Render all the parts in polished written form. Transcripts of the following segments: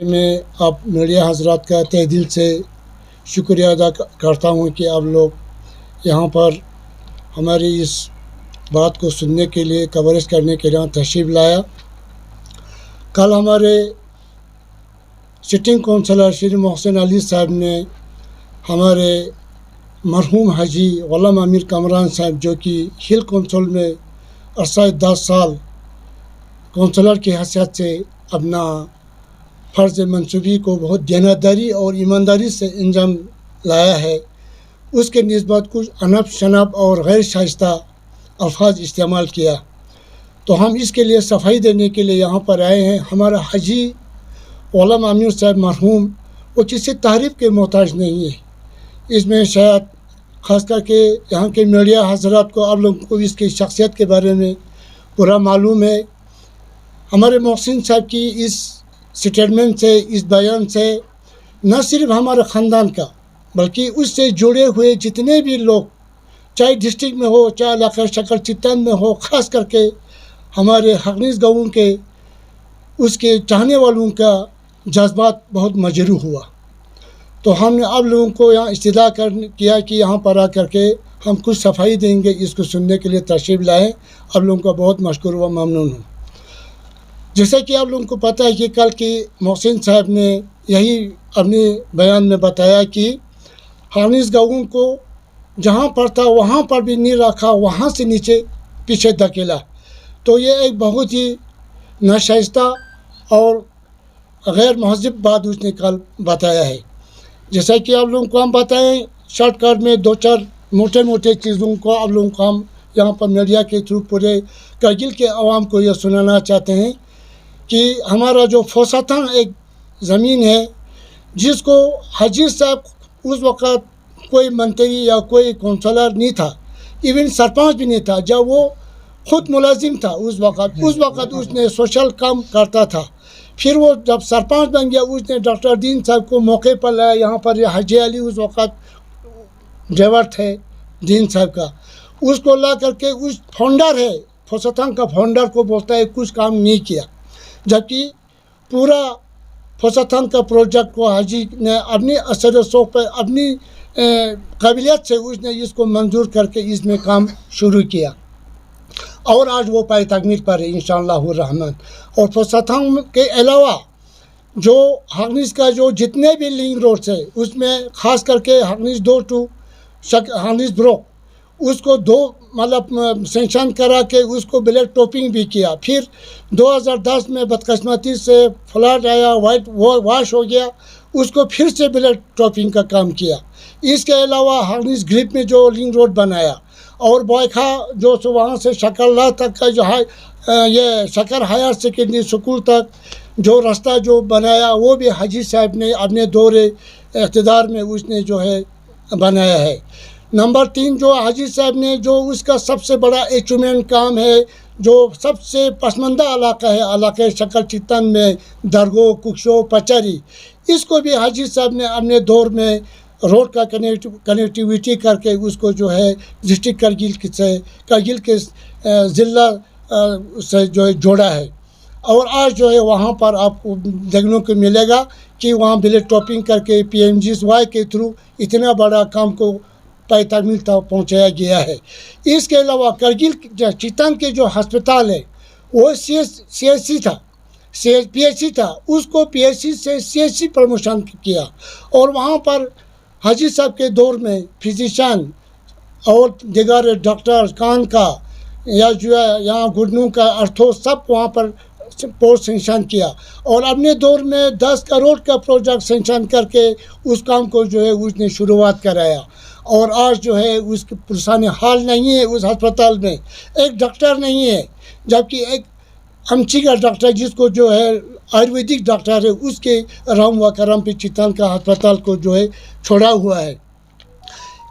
मैं आप मीडिया हजरात का तहे दिल से शुक्रिया अदा करता हूँ कि आप लोग यहाँ पर हमारी इस बात को सुनने के लिए कवरेज करने के लिए तशरीफ़ लाया। कल हमारे सिटिंग काउंसलर श्री मोहसिन अली साहब ने हमारे मरहूम हाजी गुलाम अमीर कामरान साहब जो कि हिल कौंसिल में अरसा 10 साल काउंसलर की हैसियत से अपना फ़र्ज़ मंसूबी को बहुत देनदारी और ईमानदारी से अंजाम लाया है, उसके निस्बत कुछ अनब शनब और गैर शाइस्ता अल्फाज इस्तेमाल किया। तो हम इसके लिए सफाई देने के लिए यहाँ पर आए हैं। हमारा हाजी गुलाम अमीर साहब मरहूम वो किसी तारीफ़ के मोहताज नहीं है। इसमें शायद ख़ास करके यहाँ के मीडिया हजरात को आप लोगों को इसकी शख्सियत के बारे में पूरा मालूम है। हमारे मोहसिन साहब की इस स्टेटमेंट से, इस बयान से न सिर्फ हमारे ख़ानदान का बल्कि उससे जुड़े हुए जितने भी लोग, चाहे डिस्ट्रिक्ट में हो, चाहे इलाका शकल चित्तन में हो, ख़ास करके हमारे हकनीस गाँवों के उसके चाहने वालों का जज्बात बहुत मजरूह हुआ। तो हमने आप लोगों को यहाँ इस्तदा किया कि यहाँ पर आ करके हम कुछ सफाई देंगे, इसको सुनने के लिए तशरीफ़ लाए। आप लोगों का बहुत मशकूर व ममनून हूँ। जैसा कि आप लोगों को पता है कि कल की मोहसिन साहब ने यही अपने बयान में बताया कि हानिस गाँवों को जहाँ पर था वहाँ पर भी नहीं रखा, वहाँ से नीचे पीछे धकेला। तो ये एक बहुत ही नाशाइस्ता और गैर महज़ब बात उसने कल बताया है। जैसा कि आप लोगों को हम बताएं, शॉर्टकट में 2-4 मोटे चीज़ों को आप लोगों को हम यहाँ पर मीडिया के थ्रू पूरे करगिल के आवाम को यह सुनाना चाहते हैं कि हमारा जो फोसाथन एक ज़मीन है जिसको हाजी साहब उस वक़्त कोई मंत्री या कोई काउंसलर नहीं था, इवन सरपंच भी नहीं था, जब वो ख़ुद मुलाजिम था उस वक़्त उसने सोशल काम करता था। फिर वो जब सरपंच बन गया उसने डॉक्टर दीन साहब को मौके पर लाया। यहाँ पर हाजी अली उस वक़्त ड्राइवर थे दीन साहब का, उसको ला करके उस फाउंडर है फोसाथन का फाउंडर को बोलता है कुछ काम नहीं किया, जबकि पूरा फोसाथन का प्रोजेक्ट को हाजी ने अपनी असर शौक़ पर अपनी काबिलियत से उसने इसको मंजूर करके इसमें काम शुरू किया और आज वो पाए तकमील पर है इंशाअल्लाह रहमान। और फोसाथन के अलावा जो हकनीस का जो जितने भी लिंक रोड्स है उसमें ख़ास करके हकनीस 2 टू हकनीस ब्रो उसको 2 मतलब सेंक्शन करा के उसको ब्लैक टॉपिंग भी किया। फिर 2010 में बदकिस्मती से फ्लड आया, वाइट वाश हो गया, उसको फिर से ब्लैक टॉपिंग का काम किया। इसके अलावा हकनीस ग्रिप में जो लिंक रोड बनाया और बॉयखा जो वहाँ से शकरला तक का जो है ये शकर हायर सेकेंडरी स्कूल तक जो रास्ता जो बनाया वो भी हाजी साहब ने अपने दौरे इक़्तिदार में उसने जो है बनाया है। नंबर 3 जो हाजी साहब ने जो उसका सबसे बड़ा अचीवमेंट काम है, जो सबसे पसमानदा इलाका है इलाके शकल चित्तन में दरगो, कुक्षो, पचरी, इसको भी हाजी साहब ने अपने दौर में रोड का कनेक्टिविटी करके उसको जो है डिस्ट्रिक्ट करगिल के ज़िला से जो है जोड़ा है। और आज जो है वहाँ पर आपको देखने को मिलेगा कि वहाँ ब्लैक टॉपिंग करके PMGY के थ्रू इतना बड़ा काम को पाए तकमील तक पहुँचाया गया है। इसके अलावा करगिल चित्तन के जो अस्पताल है वो CHC था, PHC था, उसको PHC से CHC प्रमोशन किया और वहाँ पर हाजी साहब के दौर में फिजिशियन और दिगार डॉक्टर कान का या जो है यहाँ घुटनों का अर्थो सब वहाँ पर पोस्ट सेंक्शन किया और अपने दौर में 10 करोड़ का प्रोजेक्ट सेंक्शन करके उस काम को जो है उसने शुरुआत कराया। और आज जो है उसकी पुरसाने हाल नहीं है, उस अस्पताल में एक डॉक्टर नहीं है, जबकि एक अमची का डॉक्टर जिसको जो है आयुर्वेदिक डॉक्टर है उसके राम व करम पे चित्तन का अस्पताल को जो है छोड़ा हुआ है।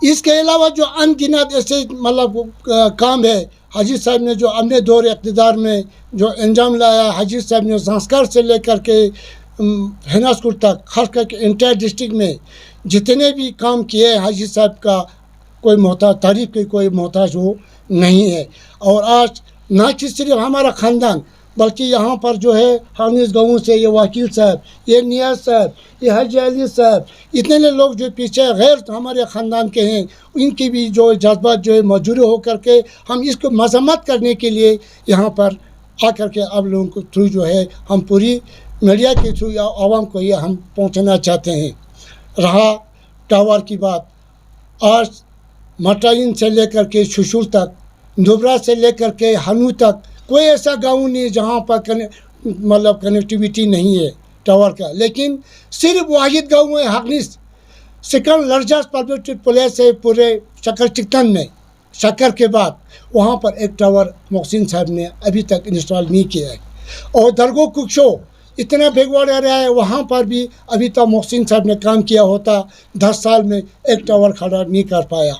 इसके अलावा जो अनगिनत ऐसे मतलब काम है हाजी साहब ने जो अपने दौर इक़्तिदार में जो अंजाम लाया। हाजी साहब ने संस्कार से लेकर के हैनास्कुर तक खास करके इंटायर डिस्ट्रिक्ट में जितने भी काम किए हाजी साहब का कोई मोहताज तारीफ़ के कोई मोहताज वो नहीं है। और आज ना कि सिर्फ हमारा ख़ानदान بلکہ یہاں پر جو ہے حامد گاؤں سے یہ وکیل صاحب، یہ نیاز صاحب، یہ حاجی علی صاحب، اتنے لوگ جو پیچھے غیر ہمارے خاندان کے ہیں، ان کی بھی جو جذبات جو ہے موجود ہو کر کے ہم اس کو مذمت کرنے کے لیے یہاں پر آ کر کے آپ لوگوں کو تھرو جو ہے ہم پوری میڈیا کے تھرو یا عوام کو یہ ہم پہنچانا چاہتے ہیں۔ رہا ٹاور کی بات، آج مٹائن سے لے کر کے ششول تک، نبرا سے لے کر کے ہنو تک کوئی ایسا گاؤں نہیں جہاں پر مطلب کنیکٹیویٹی نہیں ہے ٹاور کا، لیکن صرف واحد گاؤں ہے حقنیس، سیکنڈ لارجسٹ پبلک پلیس ہے پورے شکر چکتن میں، شکر کے بعد وہاں پر ایک ٹاور محسن صاحب نے ابھی تک انسٹال نہیں کیا ہے۔ اور درگو ککشو اتنا بیکورڈ ایریا ہے، وہاں پر بھی ابھی تک محسن صاحب نے کام کیا ہوتا 10 سال میں ایک ٹاور کھڑا نہیں کر پایا۔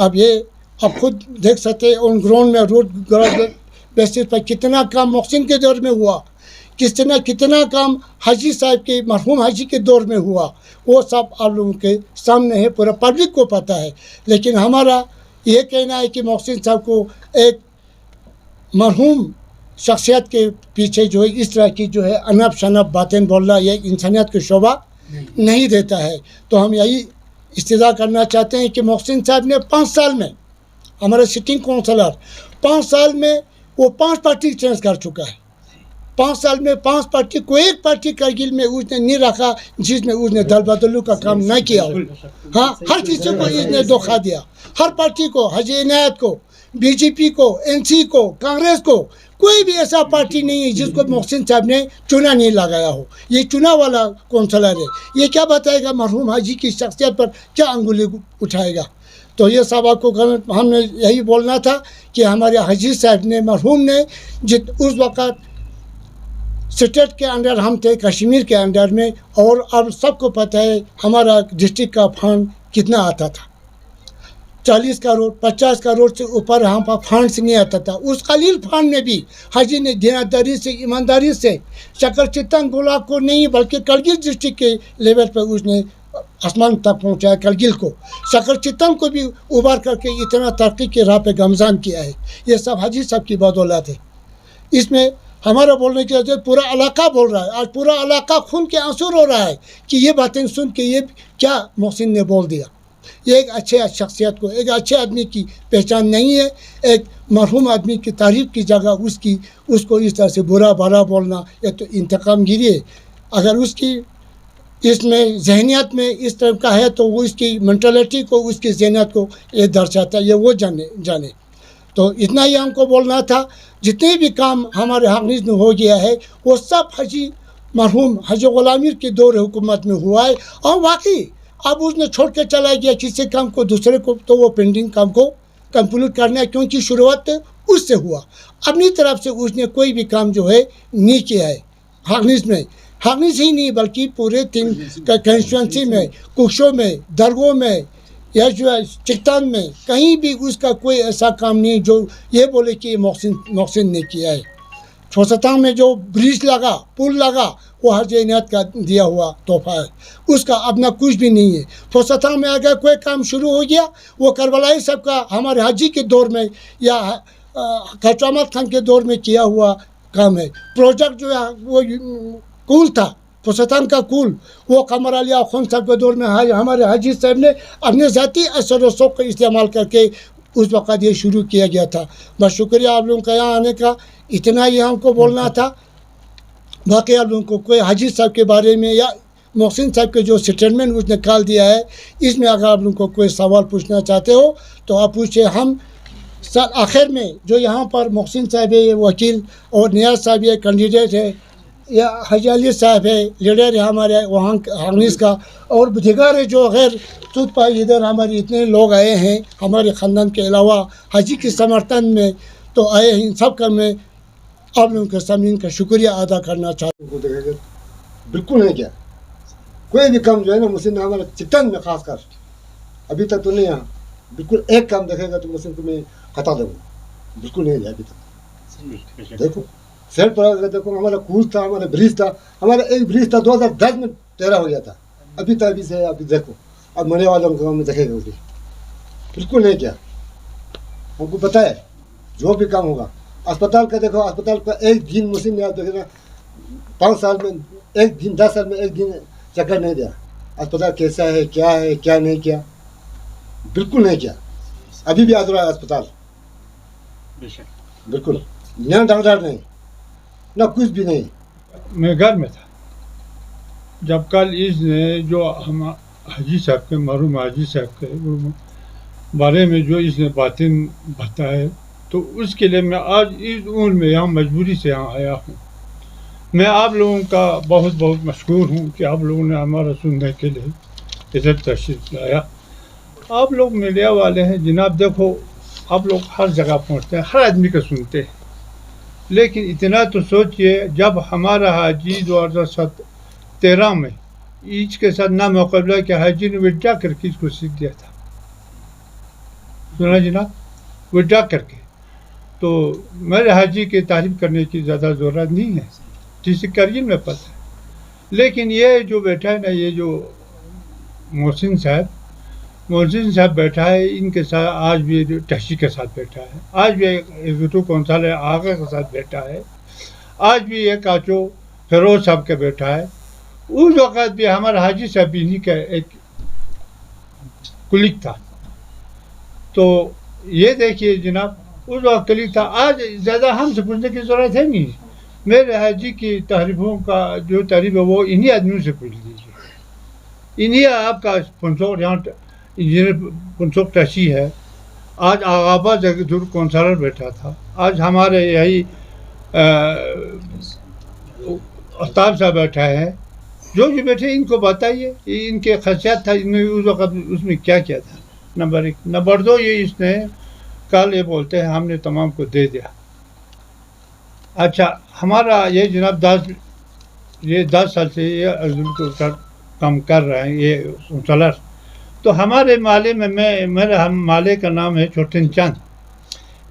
اب یہ آپ خود دیکھ سکتے آن گراؤنڈ میں روڈ بیسس پر کتنا کام محسن کے دور میں ہوا، کتنا کام حاجی صاحب کے مرحوم حاجی کے دور میں ہوا، وہ سب آپ لوگوں کے سامنے ہے، پورا پبلک کو پتہ ہے۔ لیکن ہمارا یہ کہنا ہے کہ محسن صاحب کو ایک مرحوم شخصیت کے پیچھے جو ہے اس طرح کی جو ہے انب شنب باتیں بولنا یہ انسانیت کا شعبہ نہیں دیتا ہے۔ تو ہم یہی استدعا کرنا چاہتے ہیں کہ محسن صاحب نے 5 سال میں، ہمارے سٹنگ کونسلر 5 سال میں وہ 5 پارٹی چینج کر چکا ہے۔ 5 سال میں 5 پارٹی کو ایک پارٹی کرگل میں اس نے نہیں رکھا جس میں اس نے دل بدلو کا کام نہ کیا ہو۔ ہاں، ہر کسی کو اس نے دھوکہ دیا، ہر پارٹی کو، حاجی عنایت کو، بی جے پی کو، این سی کو، کانگریس کو، کوئی بھی ایسا پارٹی نہیں ہے جس کو محسن صاحب نے چنا نہیں لگایا ہو۔ یہ چنا والا کونسلر ہے، یہ کیا بتائے گا مرحوم حاجی کی شخصیت پر کیا انگلی اٹھائے گا؟ تو یہ سب آپ کو ہم نے یہی بولنا تھا کہ ہمارے حاجی صاحب نے مرحوم نے اس وقت اسٹیٹ کے انڈر ہم تھے، کشمیر کے انڈر میں، اور اب سب کو پتہ ہے ہمارا ڈسٹرکٹ کا فنڈ کتنا آتا تھا، 40 کروڑ 50 کروڑ سے اوپر ہم پر فنڈس نہیں آتا تھا۔ اس قلیل فنڈ میں بھی حاجی نے دیانتداری سے، ایمانداری سے شکر چتن بلاک کو نہیں بلکہ کرگل ڈسٹرکٹ کے لیول پہ اس نے آسمان تک پہنچایا، کرگل کو، شکر چتن کو بھی ابھار کر کے اتنا ترقی کے راہ پہ گامزن کیا ہے۔ یہ سب حاجی صاحب کی بدولت ہے۔ اس میں ہمارا بولنے کی وجہ پورا علاقہ بول رہا ہے، آج پورا علاقہ خون کے آنسو رو رہا ہے کہ یہ باتیں سن کے یہ کیا محسن نے بول دیا۔ یہ ایک اچھے شخصیت کو، ایک اچھے آدمی کی پہچان نہیں ہے۔ ایک مرحوم آدمی کی تعریف کی جگہ اس کو اس طرح سے برا بھلا بولنا یہ تو انتقام گیری ہے۔ اگر اس کی اس میں ذہنیت میں اس طرح کا ہے تو وہ اس کی مینٹلٹی کو، اس کی ذہنیت کو یہ درشاتا ہے، یہ وہ جانے۔ تو اتنا ہی ہم کو بولنا تھا۔ جتنے بھی کام ہمارے حقنیس میں ہو گیا ہے وہ سب حاجی مرحوم حاجی غلام میر کے دور حکومت میں ہوا ہے، اور واقعی اب اس نے چھوڑ کے چلا گیا کسی کام کو دوسرے کو، تو وہ پینڈنگ کام کو کمپلیٹ کرنا ہے، کیونکہ شروعات اس سے ہوا۔ اپنی طرف سے اس نے کوئی بھی کام جو ہے نہیں کیا ہے حقنیس میں، حقنیس ہی نہیں بلکہ پورے 3 کنسٹیچوئنسی میں، ککشو میں، درگو میں یا جو ہے چکتان میں، کہیں بھی اس کا کوئی ایسا کام نہیں جو یہ بولے کہ یہ محسن نے کیا ہے۔ چھوستان میں جو برج لگا، پل لگا، وہ حاجی عنایت کا دیا ہوا تحفہ ہے، اس کا اپنا کچھ بھی نہیں ہے۔ چھوستان میں اگر کوئی کام شروع ہو گیا وہ کربلائی صاحب کا ہمارے حاجی کے دور میں یا خواجہ احمد خان کے دور میں کیا ہوا کام ہے۔ پروجیکٹ جو ہے وہ کول تھا، چھوستان کا کول، وہ قمر علی خان صاحب کے دور میں ہمارے حاجی صاحب نے اپنے ذاتی اثر و شوق کا استعمال کر کے اس وقت یہ شروع کیا گیا تھا۔ بس شکریہ آپ لوگوں کا یہاں آنے کا، اتنا ہی ہم کو بولنا تھا۔ باقی آپ لوگوں کو کوئی حاجی صاحب کے بارے میں یا محسن صاحب کے جو سٹیٹمنٹ اس نے نکال دیا ہے، اس میں اگر آپ لوگوں کو کوئی سوال پوچھنا چاہتے ہو تو آپ پوچھیں۔ ہم آخر میں جو یہاں پر محسن صاحب ہے یہ وکیل، اور نیاز صاحب یہ کینڈیڈیٹ ہے، یا حاجی علی صاحب ہے لیڈر ہے ہمارے وہاں حقنیس کا، اور دیگر جو غیر سود پائی ادھر ہمارے اتنے لوگ آئے ہیں ہمارے خاندان کے علاوہ حاجی کے سمرتھن میں تو آئے ہیں، ان سب کا میں آپ لوگوں کے سامنے کا شکریہ ادا کرنا چاہتا ہوں۔ بالکل نہیں کیا کوئی بھی کام جو ہے نا محسن نے ہمارے چکتن میں خاص کر ابھی تک تو نہیں ہے، بالکل ایک کام دیکھے گا تو محسن کو میں خطا دوں گا، بالکل نہیں ہے ابھی تک۔ دیکھو سیٹ پر دیکھو ہمارا کول تھا، ہمارا برج تھا، ہمارا ایک برج تھا 2010 میں ٹیرا ہو گیا تھا، ابھی تک ابھی سے ابھی دیکھو اب مرنے والوں کو ہم دیکھے گا بالکل نہیں کیا۔ ہم کو پتہ ہے جو بھی کام ہوگا अस्पताल का देखो, अस्पताल का एक दिन मुस्लिम ने आप देखे ना 5 साल में एक दिन, 10 साल में एक दिन चक्कर नहीं दिया अस्पताल कैसा है, क्या नहीं किया, बिल्कुल नहीं किया। अभी भी अधूरा है अस्पताल, बिल्कुल ना डॉक्टर नहीं, ना कुछ भी नहीं। मैं घर में था जब कल इसने जो हम हाजी साहब के, मरहूम हाजी साहब के बारे में जो इसने बातें बताए, तो उसके लिए मैं आज इस उम्र में यहाँ मजबूरी से यहाँ आया हूँ। मैं आप लोगों का बहुत बहुत मशहूर हूँ कि आप लोगों ने हमारा सुनने के लिए इधर तशरीफ लाया। आप लोग मीडिया वाले हैं जनाब, देखो आप लोग हर जगह पहुँचते हैं, हर आदमी का सुनते हैं, लेकिन इतना तो सोचिए जब हमारा हाजी 2013 में ईद के साथ ना मुकाबला के हाजी ने विड्रा करके इसको सीख दिया था, सुना जनाब, विड्रा करके। तो मेरे हाजी की तारीफ करने की ज़्यादा ज़रूरत नहीं है, जिसे करगिल में पता है। लेकिन ये जो बैठा है ना, ये जो मोहसिन साहब बैठा है, इनके साथ आज भी टहसी के साथ बैठा है, आज भी एग्जीक्यूटिव कौंसल आगा के साथ बैठा है, आज भी एक काचो फिरोज साहब के बैठा है। उस वक़्त भी हमारा हाजी साहब इन्हीं का एक कुलिक था। तो ये देखिए जनाब, उस वक्त कुलिक था, आज ज़्यादा हमसे पूछने की ज़रूरत है नहीं। मेरे हाजी की तारीफ़ों का जो तारीफ़ है वो इन्हीं आदमियों से पूछ लीजिए। इन्हीं आपका पंचोक, यहाँ इंजीनियर पंचोक टसी है, आज आगाबा जगदूर कौंसलर बैठा था, आज हमारे यही आफ्ताब साहब बैठा है, जो बैठे इनको बताइए इनके खसियत था, इन्होंने उस वक्त उसमें क्या किया था। नंबर 1। नंबर 2, ये इसने कल ये बोलते हैं हमने तमाम को दे दिया। अच्छा, हमारा ये जनाब 10 साल से ये अर्जुन के ऊपर काम कर रहे हैं ये कौंसलर। तो हमारे माले में मेरा माले का नाम है छोटन चंद।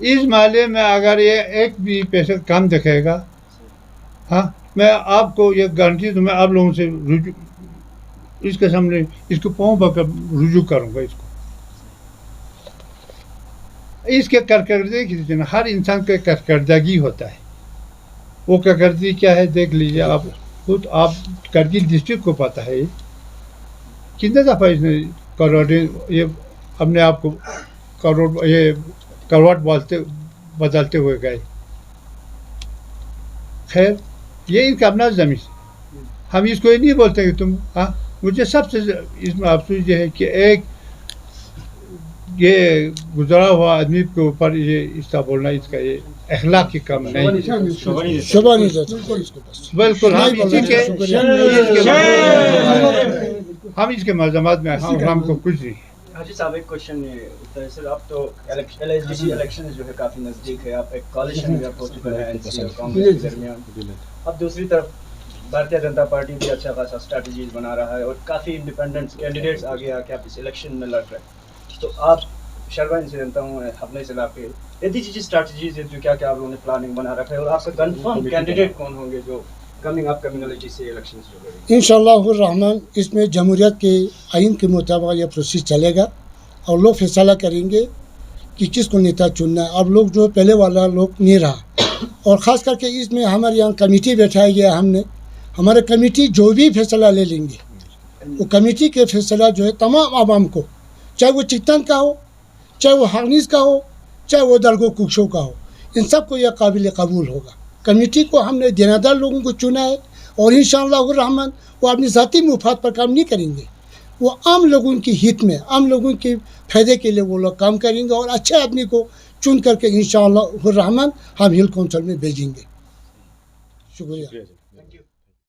इस माले में अगर ये एक भी पैसे कम दिखेगा, हाँ, मैं आपको ये गारंटी तो मैं आप लोगों से रुजू इसके सामने इसको पाँव पकड़ रुजू करूँगा। इसके करकर्दगी, हर इंसान के करकर्दगी होता है, वो करकर्दगी क्या है देख लीजिए आप खुद। आप करगिल डिस्ट्रिक्ट को पता है कितने दफ़ा इसने ये अपने आप को करवट बदलते हुए गए। खैर, ये इनका अपना ज़मीन, हम इसको ये नहीं बोलते कि तुम, हाँ, मुझे सबसे इसमें अफसोस ये है कि एक ये गुजरा हुआ आदमी के ऊपर ये इसका बोलना, इसका ये अखलाक की कम नहीं, शोभा नहीं देता इसको बस। बिल्कुल हम इसके मज़ामत में हमको कुछ नहीं। हाजी साहब, एक क्वेश्चन है सर, आप तो LSDC इलेक्शन जो है काफ़ी नज़दीक है, आप एक कॉलिशन भी आप हो चुका है NCA और कांग्रेस के दरमियान। अब दूसरी तरफ भारतीय जनता पार्टी भी अच्छा खासा स्ट्रैटेजीज बना रहा है और काफ़ी इंडिपेंडेंट कैंडिडेट्स आगे आके आप इस इलेक्शन में लड़ रहे हैं। तो आप शरवाइन से जनता हूँ अपने इस इलाके, यदि चीज़ें स्ट्रैटेजीज है जो क्या क्या आप लोगों ने प्लानिंग बना रखा है, और आपका कन्फर्म कैंडिडेट कौन होंगे जो अपकमिंग LSDC इलेक्शन जो करेंगे? इंशाअल्लाहुर्रहमान इसमें जमहूरियत के आइन के मुताबिक यह प्रोसेस चलेगा और लोग फैसला करेंगे कि किसको नेता चुनना है। अब लोग जो पहले वाला लोग नहीं रहा, और ख़ास करके इसमें हमारे यहाँ कमेटी बैठाया गया, हमने हमारे कमेटी जो भी फैसला ले लेंगे वो कमेटी के फैसला जो है तमाम आवाम को, चाहे वो चिकतन का हो, चाहे वो हागनीस का हो, चाहे वो दरगो कुक्षों का हो, इन सबको यह काबिल कबूल होगा। कमेटी को हमने देनादार लोगों को चुना है और इंशाअल्लाहुर्रहमान वो अपनी ज़ाती मुफाद पर काम नहीं करेंगे, वो आम लोगों की हित में, आम लोगों के फ़ायदे के लिए वो लोग काम करेंगे और अच्छे आदमी को चुन करके इंशाअल्लाहुर्रहमान हम हिल कौंसिल में भेजेंगे। शुक्रिया।